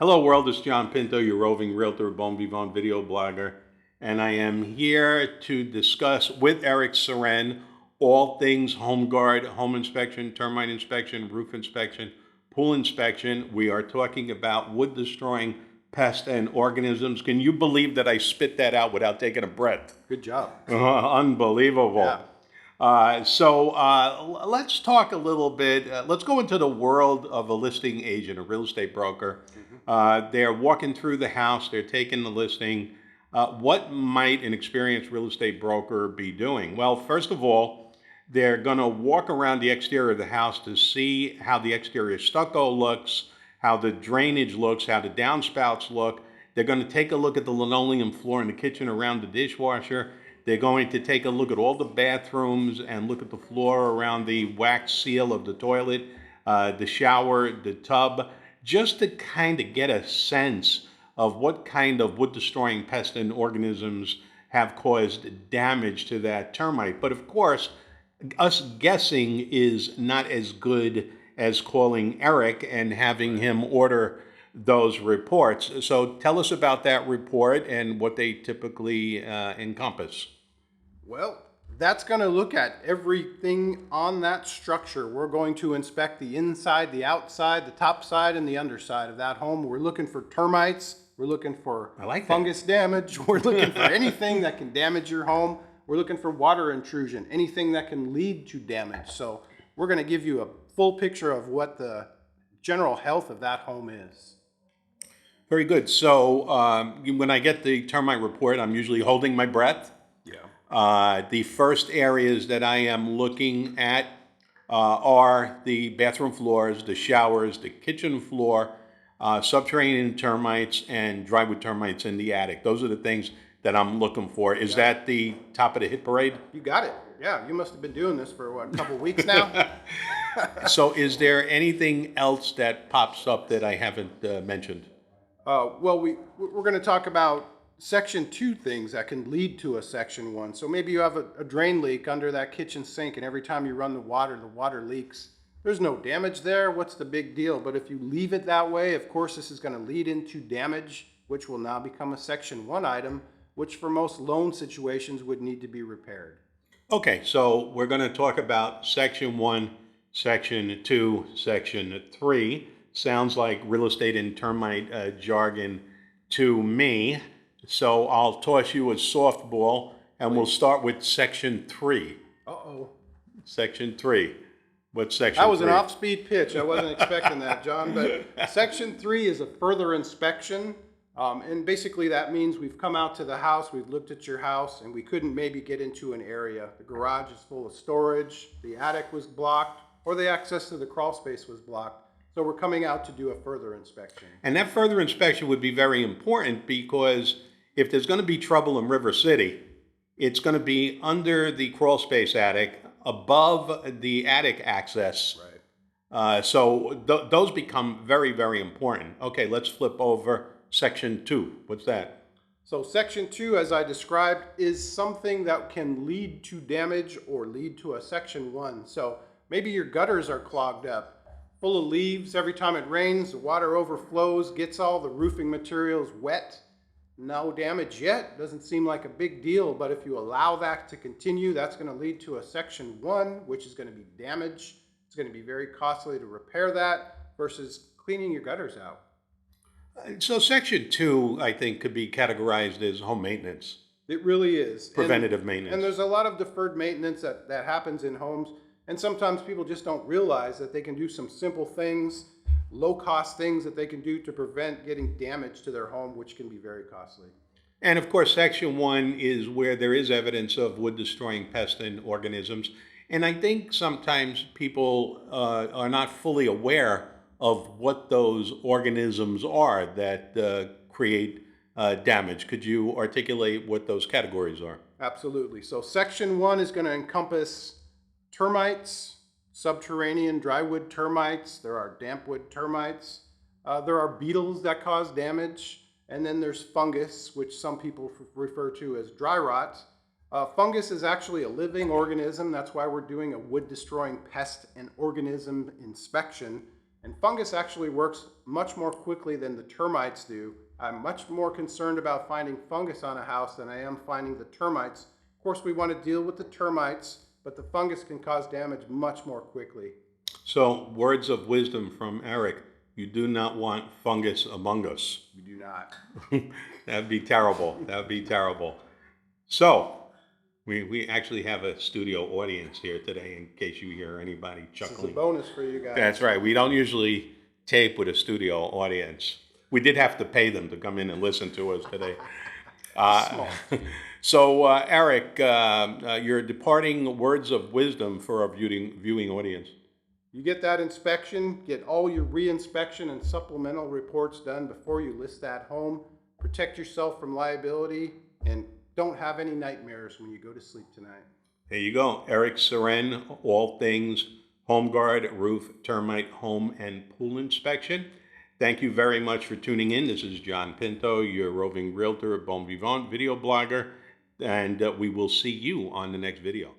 Hello world, it's John Pinto, your roving realtor, Bon Vivant video blogger, and I am here to discuss with Eric Syren all things home guard, home inspection, termite inspection, roof inspection, pool inspection. We are talking about wood destroying pests and organisms. Can you believe that I spit that out without taking a breath? Good job. Unbelievable. Yeah. Let's talk a little bit. Let's go into the world of a listing agent, a real estate broker. They're walking through the house, they're taking the listing. What might an experienced real estate broker be doing? Well, first of all, they're going to walk around the exterior of the house to see how the exterior stucco looks, how the drainage looks, how the downspouts look. They're going to take a look at the linoleum floor in the kitchen around the dishwasher. They're going to take a look at all the bathrooms and look at the floor around the wax seal of the toilet, the shower, the tub, just to kind of get a sense of what kind of wood-destroying pests and organisms have caused damage to that termite. But of course, us guessing is not as good as calling Eric and having him order those reports. So tell us about that report and what they typically encompass. Well, that's going to look at everything on that structure. We're going to inspect the inside, the outside, the top side, and the underside of that home. We're looking for termites. We're looking for fungus damage. We're looking for anything that can damage your home. We're looking for water intrusion, anything that can lead to damage. So we're going to give you a full picture of what the general health of that home is. Very good. So when I get the termite report, I'm usually holding my breath. The first areas that I am looking at are the bathroom floors, the showers, the kitchen floor, subterranean termites, and drywood termites in the attic. Those are the things that I'm looking for. Is that the top of the hit parade? You got it. Yeah, you must have been doing this for, what, a couple weeks now? So is there anything else that pops up that I haven't mentioned? Well, we're going to talk about Section 2 things that can lead to a Section 1. So maybe you have a drain leak under that kitchen sink, and every time you run the water leaks. There's no damage there. What's the big deal? But if you leave it that way, of course, this is going to lead into damage, which will now become a Section 1 item, which for most loan situations would need to be repaired. Okay, so we're going to talk about Section 1, Section 2, Section 3. Sounds like real estate and termite jargon to me. So I'll toss you a softball, and we'll start with Section 3. Uh-oh. Section 3. What's Section 3? That was an off-speed pitch. I wasn't expecting that, John. But Section 3 is a further inspection. And basically that means we've come out to the house, we've looked at your house, and we couldn't maybe get into an area. The garage is full of storage, the attic was blocked, or the access to the crawl space was blocked. So we're coming out to do a further inspection. And that further inspection would be very important because if there's going to be trouble in River City, it's going to be under the crawl space attic, above the attic access. Right. So those become very, very important. Okay, let's flip over Section 2. What's that? So Section 2, as I described, is something that can lead to damage or lead to a Section 1. So maybe your gutters are clogged up, full of leaves. Every time it rains, the water overflows, gets all the roofing materials wet. No damage yet. Doesn't seem like a big deal, but if you allow that to continue, that's going to lead to a Section 1, which is going to be damage. It's going to be very costly to repair that versus cleaning your gutters out. So Section 2, I think, could be categorized as home maintenance. It really is. Preventative maintenance. And there's a lot of deferred maintenance that happens in homes, and sometimes people just don't realize that they can do some simple things, low-cost things that they can do to prevent getting damage to their home, which can be very costly. And of course, Section 1 is where there is evidence of wood-destroying pests and organisms. And I think sometimes people are not fully aware of what those organisms are that create damage. Could you articulate what those categories are? Absolutely. So Section 1 is going to encompass termites, subterranean drywood termites. There are dampwood termites. There are beetles that cause damage. And then there's fungus, which some people refer to as dry rot. Fungus is actually a living organism. That's why we're doing a wood-destroying pest and organism inspection. And fungus actually works much more quickly than the termites do. I'm much more concerned about finding fungus on a house than I am finding the termites. Of course, we want to deal with the termites, but the fungus can cause damage much more quickly. So, words of wisdom from Eric. You do not want fungus among us. You do not. That'd be terrible. That'd be terrible. So, we actually have a studio audience here today in case you hear anybody This is a chuckling. bonus for you guys. That's right. We don't usually tape with a studio audience. We did have to pay them to come in and listen to us today. Small. So, Eric, your departing words of wisdom for our viewing audience. You get that inspection, get all your re-inspection and supplemental reports done before you list that home. Protect yourself from liability and don't have any nightmares when you go to sleep tonight. There you go. Eric Syren, all things HomeGuard, roof, termite, home, and pool inspection. Thank you very much for tuning in. This is John Pinto, your roving realtor, bon vivant, video blogger, and we will see you on the next video.